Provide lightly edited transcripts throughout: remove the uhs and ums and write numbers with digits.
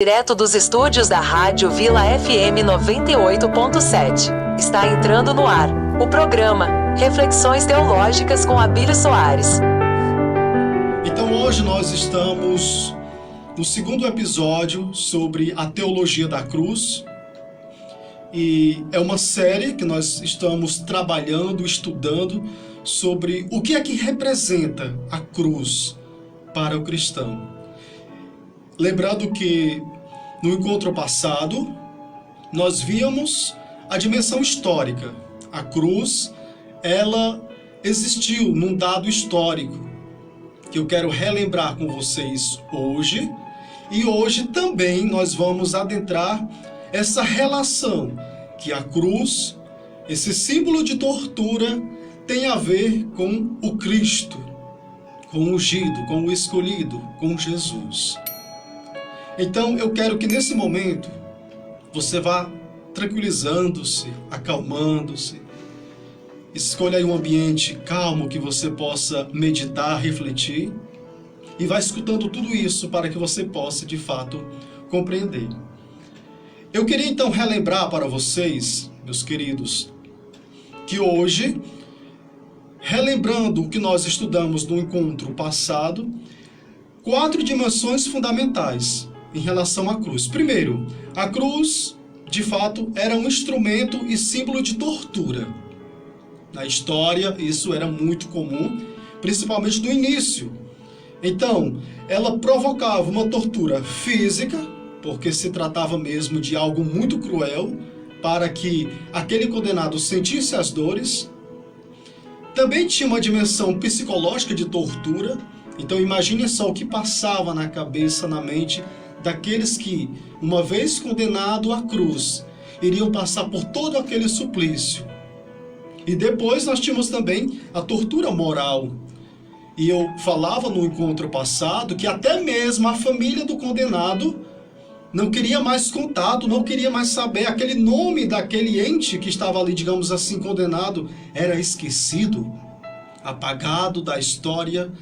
Direto dos estúdios da Rádio Vila FM 98.7. Está entrando no ar o programa Reflexões Teológicas com Abílio Soares. Então hoje nós estamos no segundo episódio sobre a teologia da cruz. E é uma série que nós estamos trabalhando, estudando sobre o que é que representa a cruz para o cristão. Lembrando que no encontro passado, nós víamos a dimensão histórica. A cruz, ela existiu num dado histórico, que eu quero relembrar com vocês hoje. E hoje também nós vamos adentrar essa relação que a cruz, esse símbolo de tortura, tem a ver com o Cristo, com o ungido, com o escolhido, com Jesus. Então eu quero que nesse momento você vá tranquilizando-se, acalmando-se. Escolha aí um ambiente calmo que você possa meditar, refletir e vá escutando tudo isso para que você possa de fato compreender. Eu queria então relembrar para vocês, meus queridos, que hoje, relembrando o que nós estudamos no encontro passado, 4 dimensões fundamentais em relação à cruz. Primeiro, a cruz, de fato, era um instrumento e símbolo de tortura. Na história, isso era muito comum, principalmente no início. Então, ela provocava uma tortura física, porque se tratava mesmo de algo muito cruel, para que aquele condenado sentisse as dores. Também tinha uma dimensão psicológica de tortura. Então imagine só o que passava na cabeça, na mente daqueles que, uma vez condenado à cruz, iriam passar por todo aquele suplício. E depois nós tínhamos também a tortura moral. E eu falava no encontro passado que até mesmo a família do condenado não queria mais contato, não queria mais saber. Aquele nome daquele ente que estava ali, digamos assim, condenado, era esquecido, apagado da história,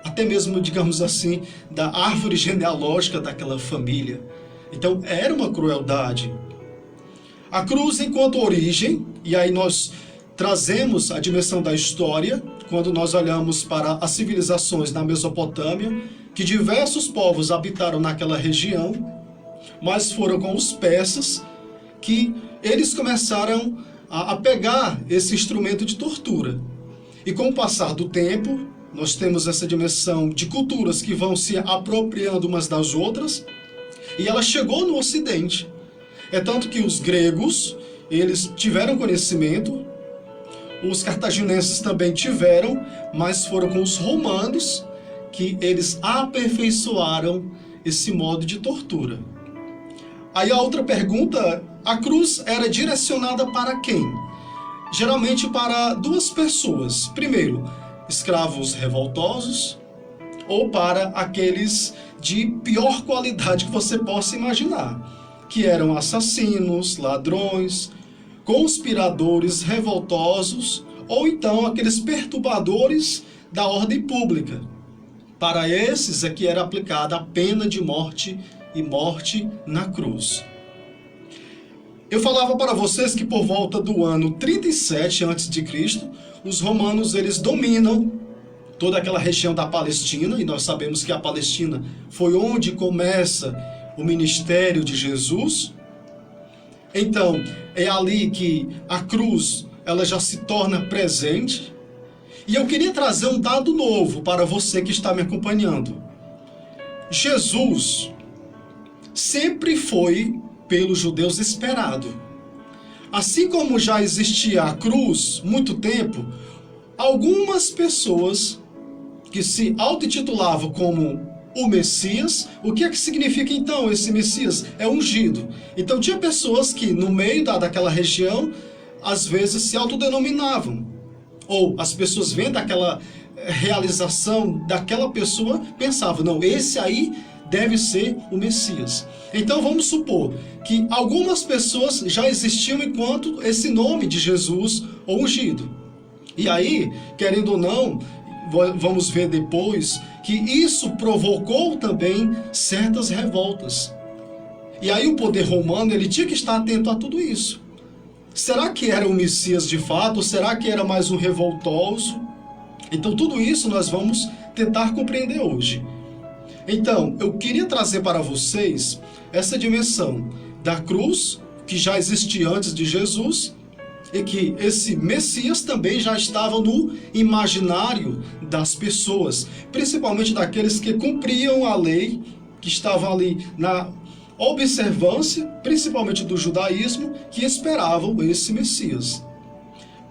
até mesmo, digamos assim, da árvore genealógica daquela família. Então, era uma crueldade. A cruz enquanto origem, e aí nós trazemos a dimensão da história, quando nós olhamos para as civilizações na Mesopotâmia, que diversos povos habitaram naquela região, mas foram com os persas que eles começaram a pegar esse instrumento de tortura. E com o passar do tempo, nós temos essa dimensão de culturas que vão se apropriando umas das outras, e ela chegou no Ocidente. É tanto que os gregos, eles tiveram conhecimento, os cartaginenses também tiveram, mas foram com os romanos que eles aperfeiçoaram esse modo de tortura. Aí a outra pergunta, a cruz era direcionada para quem? Geralmente para 2 pessoas. Primeiro, escravos revoltosos, ou para aqueles de pior qualidade que você possa imaginar, que eram assassinos, ladrões, conspiradores revoltosos, ou então aqueles perturbadores da ordem pública. Para esses é que era aplicada a pena de morte e morte na cruz. Eu falava para vocês que por volta do ano 37 a.C., os romanos eles dominam toda aquela região da Palestina, e nós sabemos que a Palestina foi onde começa o ministério de Jesus. Então, é ali que a cruz ela já se torna presente. E eu queria trazer um dado novo para você que está me acompanhando. Jesus sempre foi pelos judeus esperado. Assim como já existia a cruz muito tempo, algumas pessoas que se auto-intitulavam como o Messias, o que é que significa então esse Messias? É ungido. Então tinha pessoas que no meio daquela região, às vezes se autodenominavam. Ou as pessoas vendo aquela realização daquela pessoa, pensavam, não, esse aí deve ser o Messias. Então vamos supor que algumas pessoas já existiam enquanto esse nome de Jesus ou ungido. E aí, querendo ou não, vamos ver depois que isso provocou também certas revoltas. E aí o poder romano, ele tinha que estar atento a tudo isso. Será que era o Messias de fato? Ou será que era mais um revoltoso? Então tudo isso nós vamos tentar compreender hoje. Então, eu queria trazer para vocês essa dimensão da cruz, que já existia antes de Jesus, e que esse Messias também já estava no imaginário das pessoas, principalmente daqueles que cumpriam a lei, que estavam ali na observância, principalmente do judaísmo, que esperavam esse Messias.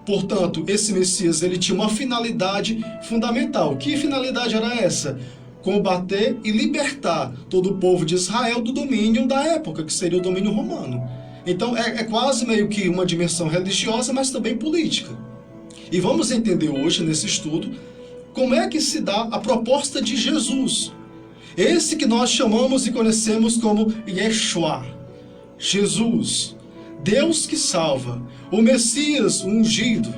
Portanto, esse Messias ele tinha uma finalidade fundamental. Que finalidade era essa? Combater e libertar todo o povo de Israel do domínio da época, que seria o domínio romano. Então é quase meio que uma dimensão religiosa, mas também política. E vamos entender hoje, nesse estudo, como é que se dá a proposta de Jesus. Esse que nós chamamos e conhecemos como Yeshua, Jesus, Deus que salva, o Messias ungido,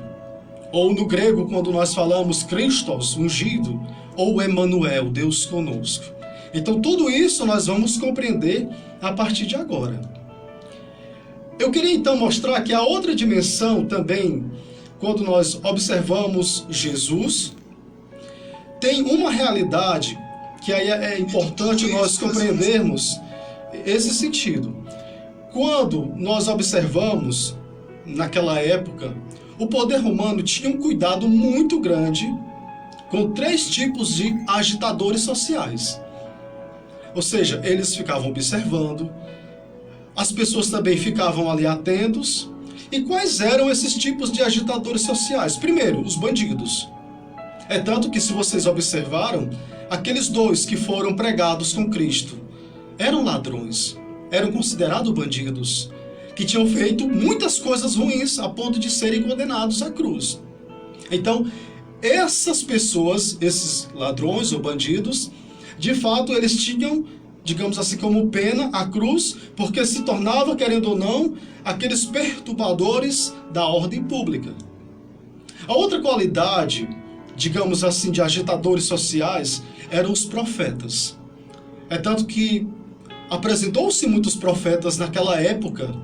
ou no grego quando nós falamos Christos ungido, ou Emanuel, Deus conosco. Então tudo isso nós vamos compreender a partir de agora. Eu queria então mostrar que a outra dimensão também, quando nós observamos Jesus, tem uma realidade que aí é importante nós compreendermos esse sentido. Quando nós observamos, naquela época, o poder romano tinha um cuidado muito grande com 3 tipos de agitadores sociais. Ou seja, eles ficavam observando, as pessoas também ficavam ali atentos. E quais eram esses tipos de agitadores sociais? Primeiro, os bandidos. É tanto que, se vocês observaram, aqueles 2 que foram pregados com Cristo eram ladrões, eram considerados bandidos, que tinham feito muitas coisas ruins a ponto de serem condenados à cruz. Então, essas pessoas, esses ladrões ou bandidos, de fato, eles tinham, digamos assim, como pena a cruz, porque se tornava, querendo ou não, aqueles perturbadores da ordem pública. A outra qualidade, digamos assim, de agitadores sociais, eram os profetas. É tanto que apresentou-se muitos profetas naquela época,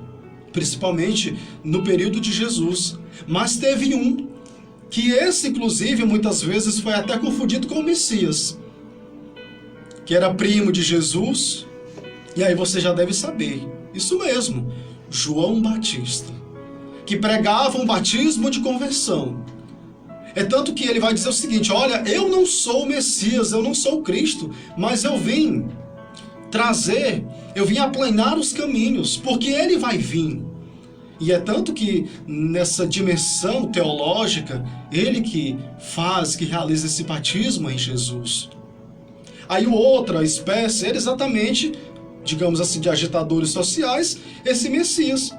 principalmente no período de Jesus, mas teve um, que esse, inclusive, muitas vezes foi até confundido com o Messias, que era primo de Jesus, e aí você já deve saber, isso mesmo, João Batista, que pregava um batismo de conversão. É tanto que ele vai dizer o seguinte: olha, eu não sou o Messias, eu não sou o Cristo, mas eu vim aplanar os caminhos, porque ele vai vir. E é tanto que nessa dimensão teológica, ele que realiza esse batismo em Jesus. Aí outra espécie era exatamente, digamos assim, de agitadores sociais, esse Messias.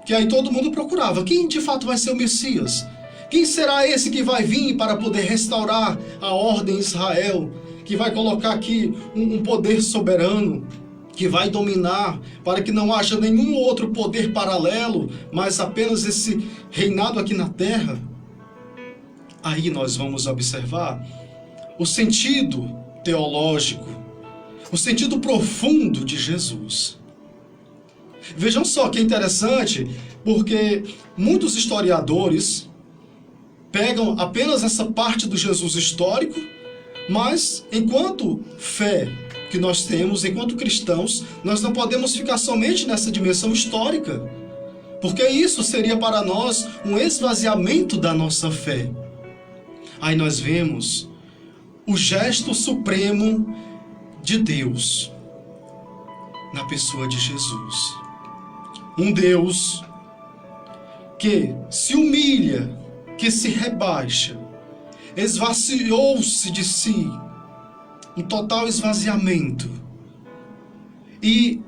Que aí todo mundo procurava. Quem de fato vai ser o Messias? Quem será esse que vai vir para poder restaurar a ordem em Israel? Que vai colocar aqui um poder soberano, que vai dominar, para que não haja nenhum outro poder paralelo, mas apenas esse reinado aqui na terra? Aí nós vamos observar o sentido teológico, o sentido profundo de Jesus. Vejam só que interessante, porque muitos historiadores pegam apenas essa parte do Jesus histórico, mas enquanto fé que nós temos, enquanto cristãos, nós não podemos ficar somente nessa dimensão histórica, porque isso seria para nós um esvaziamento da nossa fé. Aí nós vemos o gesto supremo de Deus na pessoa de Jesus. Um Deus que se humilha, que se rebaixa, esvaziou-se de si, um total esvaziamento, e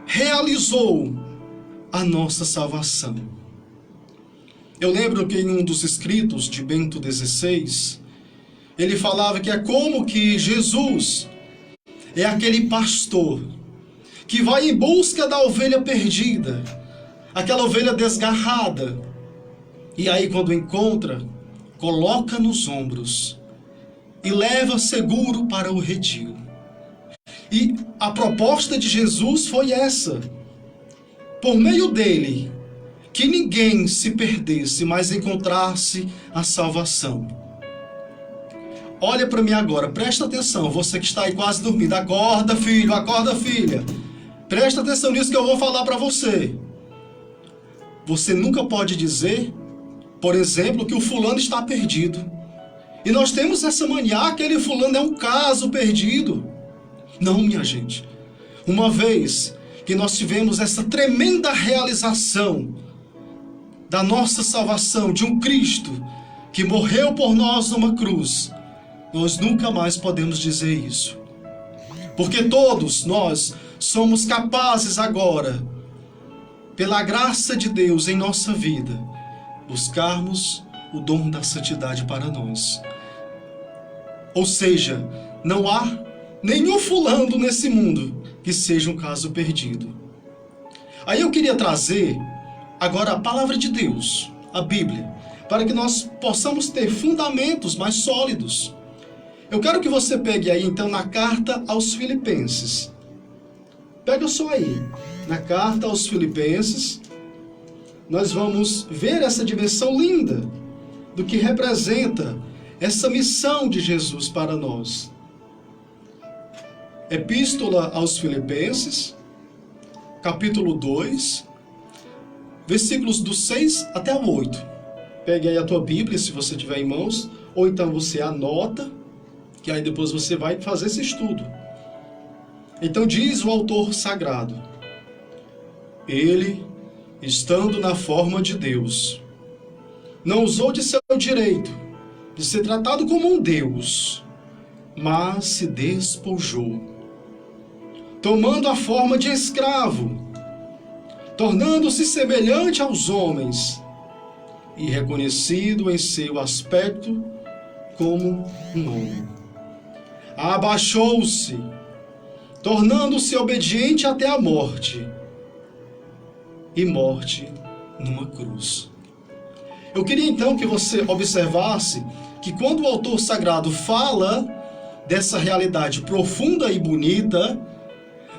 realizou a nossa salvação. Eu lembro que em um dos escritos de Bento XVI, ele falava que é como que Jesus é aquele pastor que vai em busca da ovelha perdida, aquela ovelha desgarrada, e aí quando encontra, coloca nos ombros e leva seguro para o redil. E a proposta de Jesus foi essa: por meio dele, que ninguém se perdesse, mas encontrasse a salvação. Olha para mim agora, presta atenção, você que está aí quase dormindo. Acorda, filho, acorda, filha. Presta atenção nisso que eu vou falar para você. Você nunca pode dizer, por exemplo, que o fulano está perdido. E nós temos essa mania, aquele fulano é um caso perdido. Não, minha gente. Uma vez que nós tivemos essa tremenda realização da nossa salvação, de um Cristo que morreu por nós numa cruz, nós nunca mais podemos dizer isso. Porque todos nós somos capazes agora, pela graça de Deus em nossa vida, buscarmos o dom da santidade para nós. Ou seja, não há nenhum fulano nesse mundo que seja um caso perdido. Aí eu queria trazer agora a palavra de Deus, a Bíblia, para que nós possamos ter fundamentos mais sólidos. Eu quero que você pegue aí então na carta aos Filipenses. Pega só aí, na carta aos Filipenses, nós vamos ver essa dimensão linda do que representa essa missão de Jesus para nós. Epístola aos Filipenses, capítulo 2, versículos do 6 até o 8. Pegue aí a tua Bíblia, se você tiver em mãos, ou então você anota, que aí depois você vai fazer esse estudo. Então diz o autor sagrado: ele, estando na forma de Deus, não usou de seu direito de ser tratado como um Deus, mas se despojou, tomando a forma de escravo, tornando-se semelhante aos homens, e reconhecido em seu aspecto como um homem. Abaixou-se, tornando-se obediente até a morte, e morte numa cruz. Eu queria então que você observasse que quando o autor sagrado fala dessa realidade profunda e bonita,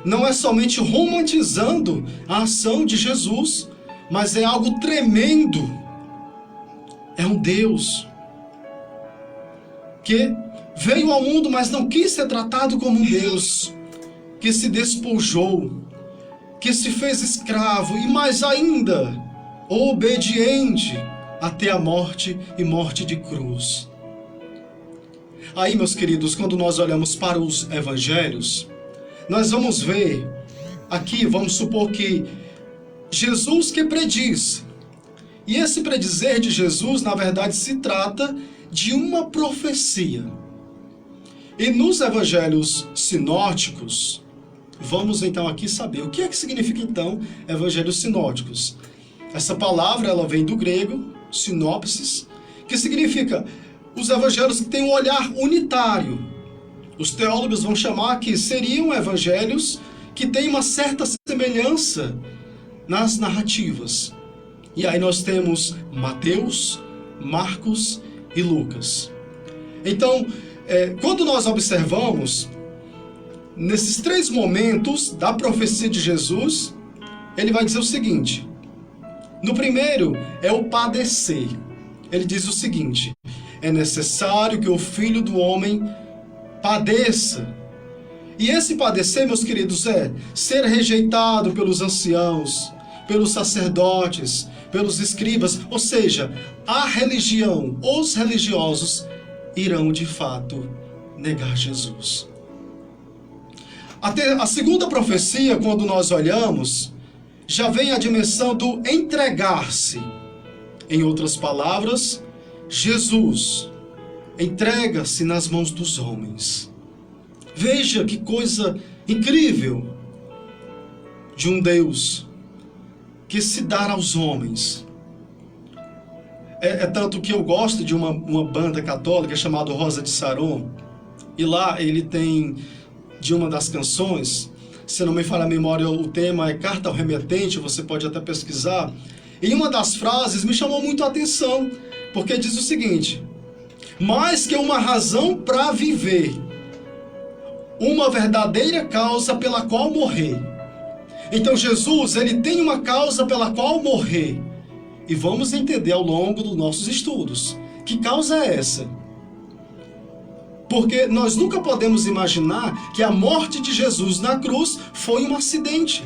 não é somente romantizando a ação de Jesus, mas é algo tremendo. É um Deus que veio ao mundo, mas não quis ser tratado como um Deus, que se despojou, que se fez escravo e mais ainda, obediente até a morte e morte de cruz. Aí, meus queridos, quando nós olhamos para os evangelhos, nós vamos ver aqui, vamos supor que Jesus que prediz. E esse predizer de Jesus, na verdade, se trata de uma profecia. E nos evangelhos sinóticos, vamos então aqui saber o que é que significa então evangelhos sinóticos. Essa palavra, ela vem do grego, sinopsis, que significa os evangelhos que têm um olhar unitário. Os teólogos vão chamar que seriam evangelhos que têm uma certa semelhança nas narrativas. E aí nós temos Mateus, Marcos e Lucas. Então, quando nós observamos nesses três momentos da profecia de Jesus, ele vai dizer o seguinte: no primeiro é o padecer. Ele diz o seguinte: é necessário que o Filho do Homem padeça. E esse padecer, meus queridos, é ser rejeitado pelos anciãos, pelos sacerdotes, pelos escribas, ou seja, a religião, os religiosos irão de fato negar Jesus. Até a segunda profecia, quando nós olhamos, já vem a dimensão do entregar-se. Em outras palavras, Jesus entrega-se nas mãos dos homens. Veja que coisa incrível de um Deus que se dá aos homens. É tanto que eu gosto de uma banda católica chamada Rosa de Saron, e lá ele tem, de uma das canções, se não me falha a memória, o tema é Carta ao Remetente, você pode até pesquisar, e uma das frases me chamou muito a atenção, porque diz o seguinte: mais que uma razão para viver, uma verdadeira causa pela qual morrer. Então Jesus, ele tem uma causa pela qual morrer. E vamos entender ao longo dos nossos estudos. Que causa é essa? Porque nós nunca podemos imaginar que a morte de Jesus na cruz foi um acidente.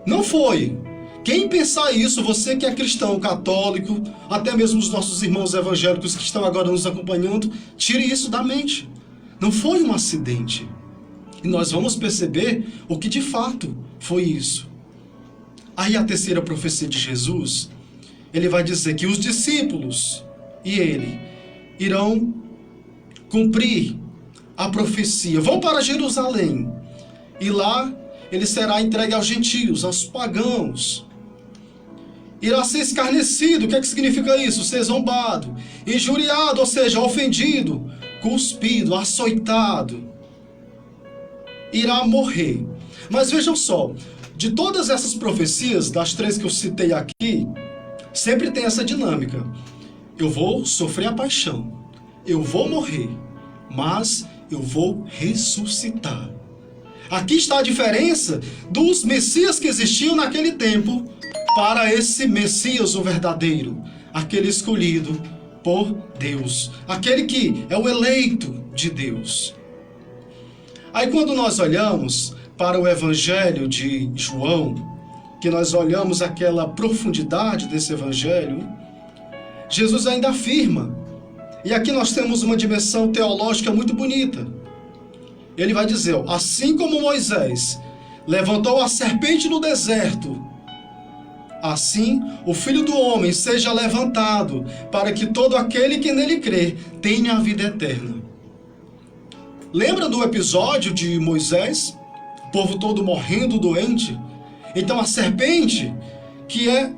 Não foi. Quem pensar isso, você que é cristão, católico, até mesmo os nossos irmãos evangélicos que estão agora nos acompanhando, tire isso da mente. Não foi um acidente. E nós vamos perceber o que de fato foi isso. Aí a terceira profecia de Jesus, ele vai dizer que os discípulos e ele irão cumprir a profecia. Vão para Jerusalém e lá ele será entregue aos gentios, aos pagãos. Irá ser escarnecido. O que é que significa isso? Ser zombado, injuriado, ou seja, ofendido, cuspido, açoitado. Irá morrer. Mas vejam só, de todas essas profecias, das três que eu citei aqui, sempre tem essa dinâmica. Eu vou sofrer a paixão, eu vou morrer, mas eu vou ressuscitar. Aqui está a diferença dos Messias que existiam naquele tempo para esse Messias, o verdadeiro, aquele escolhido por Deus, aquele que é o eleito de Deus. Aí quando nós olhamos para o Evangelho de João, que nós olhamos aquela profundidade desse Evangelho, Jesus ainda afirma, e aqui nós temos uma dimensão teológica muito bonita. Ele vai dizer, assim como Moisés levantou a serpente no deserto, assim o Filho do Homem seja levantado, para que todo aquele que nele crê tenha a vida eterna. Lembra do episódio de Moisés? O povo todo morrendo doente? Então a serpente, que é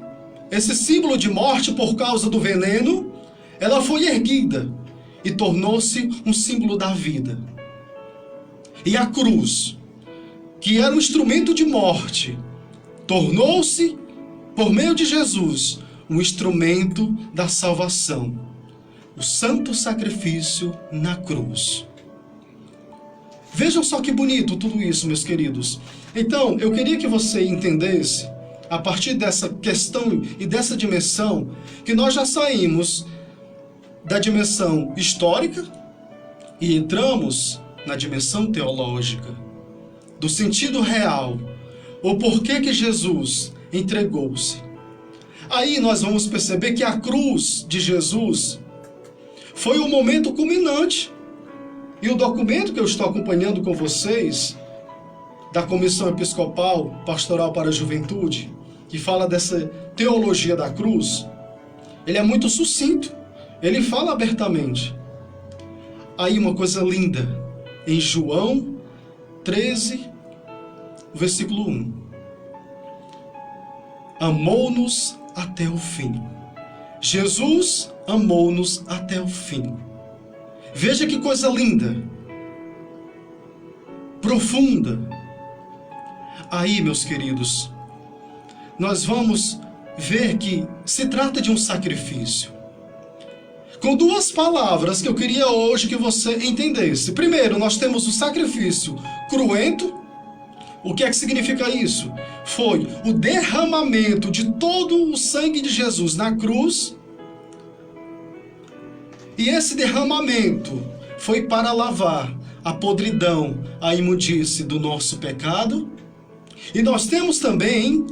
esse símbolo de morte por causa do veneno, ela foi erguida e tornou-se um símbolo da vida. E a cruz, que era um instrumento de morte, tornou-se, por meio de Jesus, um instrumento da salvação. O santo sacrifício na cruz. Vejam só que bonito tudo isso, meus queridos. Então, eu queria que você entendesse, a partir dessa questão e dessa dimensão, que nós já saímos da dimensão histórica e entramos na dimensão teológica, do sentido real, o porquê que Jesus entregou-se. Aí nós vamos perceber que a cruz de Jesus foi o momento culminante. E o documento que eu estou acompanhando com vocês, da Comissão Episcopal Pastoral para a Juventude, que fala dessa teologia da cruz, ele é muito sucinto, ele fala abertamente. Aí uma coisa linda, em João 13, versículo 1. Amou-nos até o fim. Jesus amou-nos até o fim. Veja que coisa linda, profunda. Aí, meus queridos, nós vamos ver que se trata de um sacrifício. Com duas palavras que eu queria hoje que você entendesse. Primeiro, nós temos o sacrifício cruento. O que é que significa isso? Foi o derramamento de todo o sangue de Jesus na cruz. E esse derramamento foi para lavar a podridão, a imundície do nosso pecado. E nós temos também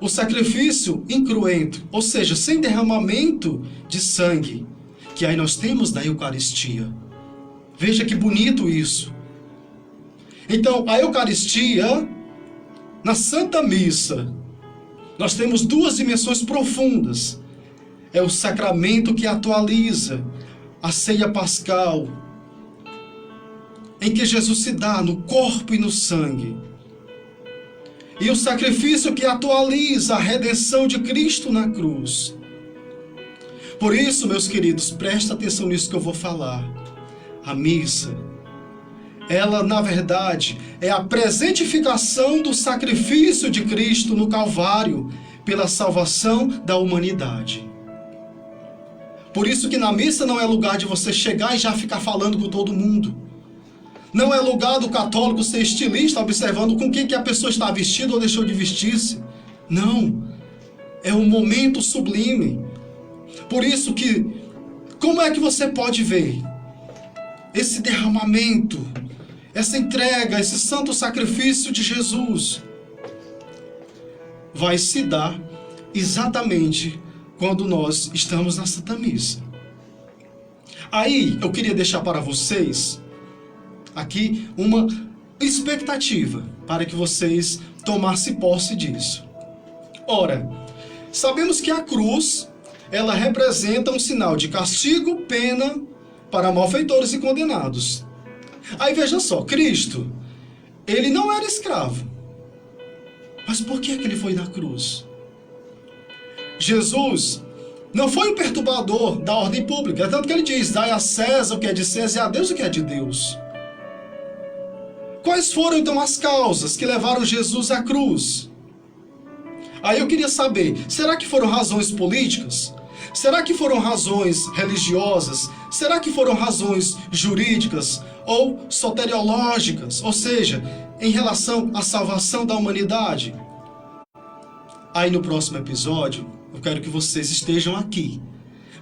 o sacrifício incruento, ou seja, sem derramamento de sangue, que aí nós temos na Eucaristia. Veja que bonito isso. Então, a Eucaristia, na Santa Missa, nós temos duas dimensões profundas. É o sacramento que atualiza a ceia pascal, em que Jesus se dá no corpo e no sangue. E o sacrifício que atualiza a redenção de Cristo na cruz. Por isso, meus queridos, presta atenção nisso que eu vou falar. A missa, ela, na verdade, é a presentificação do sacrifício de Cristo no Calvário pela salvação da humanidade. Por isso que na missa não é lugar de você chegar e já ficar falando com todo mundo. Não é lugar do católico ser estilista, observando com que a pessoa está vestida ou deixou de vestir-se. Não. É um momento sublime. Por isso que, como é que você pode ver esse derramamento, essa entrega, esse santo sacrifício de Jesus? Vai se dar exatamente quando nós estamos na Santa Missa. Aí, eu queria deixar para vocês aqui uma expectativa para que vocês tomassem posse disso. Ora, sabemos que a cruz, ela representa um sinal de castigo, pena para malfeitores e condenados. Aí veja só, Cristo, ele não era escravo. Mas por que ele foi na cruz? Jesus não foi o perturbador da ordem pública. É tanto que ele diz, dai a César o que é de César e a Deus o que é de Deus. Quais foram então as causas que levaram Jesus à cruz? Aí eu queria saber, será que foram razões políticas? Será que foram razões religiosas? Será que foram razões jurídicas ou soteriológicas? Ou seja, em relação à salvação da humanidade? Aí no próximo episódio, eu quero que vocês estejam aqui,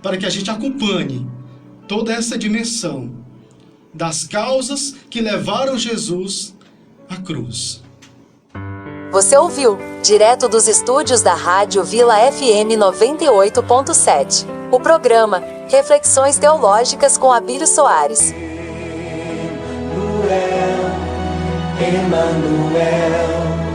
para que a gente acompanhe toda essa dimensão das causas que levaram Jesus à cruz. Você ouviu, direto dos estúdios da Rádio Vila FM 98.7, o programa Reflexões Teológicas com Abílio Soares. Emmanuel.